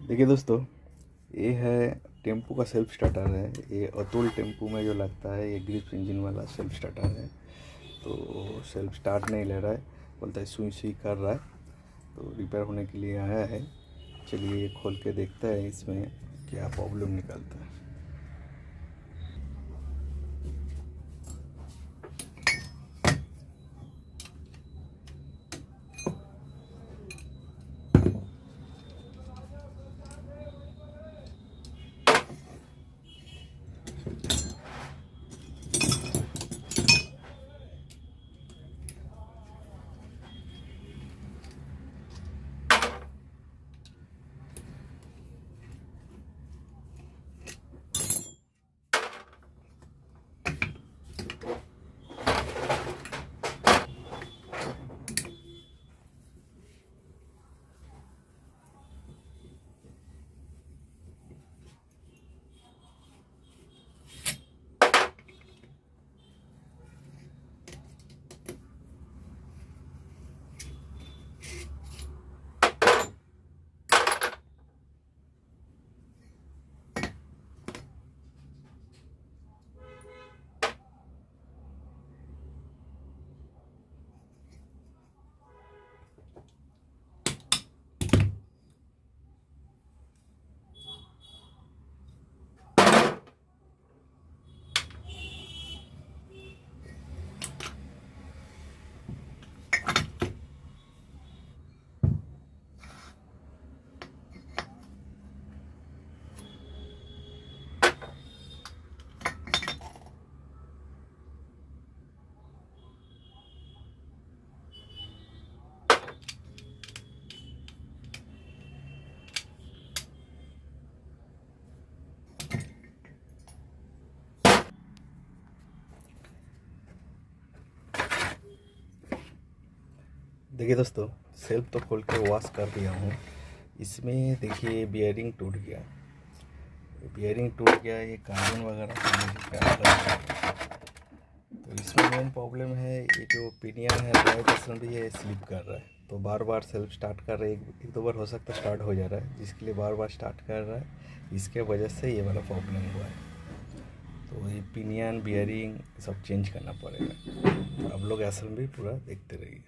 देखिए दोस्तों, ये है टेम्पो का सेल्फ स्टार्टर है। ये अतुल टेम्पो में जो लगता है, ये ग्रिप्स इंजन वाला सेल्फ स्टार्टर है। तो सेल्फ स्टार्ट नहीं ले रहा है, बोलता है सुई सुई कर रहा है। तो रिपेयर होने के लिए आया है। चलिए ये खोल के देखते हैं इसमें क्या प्रॉब्लम निकलता है। देखिए दोस्तों, सेल्फ तो खोल के वॉश कर दिया हूँ। इसमें देखिए बियरिंग टूट गया। ये कार्बन वगैरह का मुझे क्या लग रहा है। तो इसमें मेन प्रॉब्लम है, ये जो पिनियन है ड्राइव असेंबली है, स्लिप कर रहा है। तो बार बार सेल्फ स्टार्ट कर रहा है। एक दो बार हो सकता है स्टार्ट हो जा रहा है, जिसके लिए बार बार स्टार्ट कर रहा है। इसके वजह से ये वाला प्रॉब्लम हुआ है। तो ये पिनियन बियरिंग सब चेंज करना पड़ेगा। आप लोग असेंबली पूरा देखते रहिए।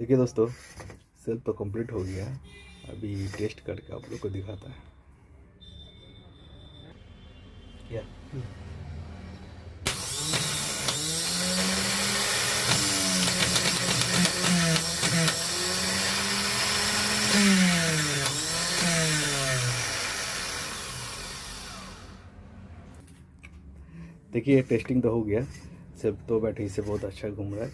देखिए दोस्तों, सेल्फ तो कंप्लीट हो गया, अभी टेस्ट करके आप लोग को दिखाता है क्या। देखिए टेस्टिंग तो हो गया, सेल्फ तो बैटरी से बहुत अच्छा घूम रहा है।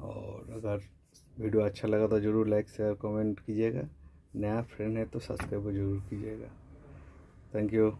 और अगर वीडियो अच्छा लगा तो ज़रूर लाइक शेयर कमेंट कीजिएगा, नया फ्रेंड है तो सब्सक्राइब जरूर कीजिएगा। Thank you.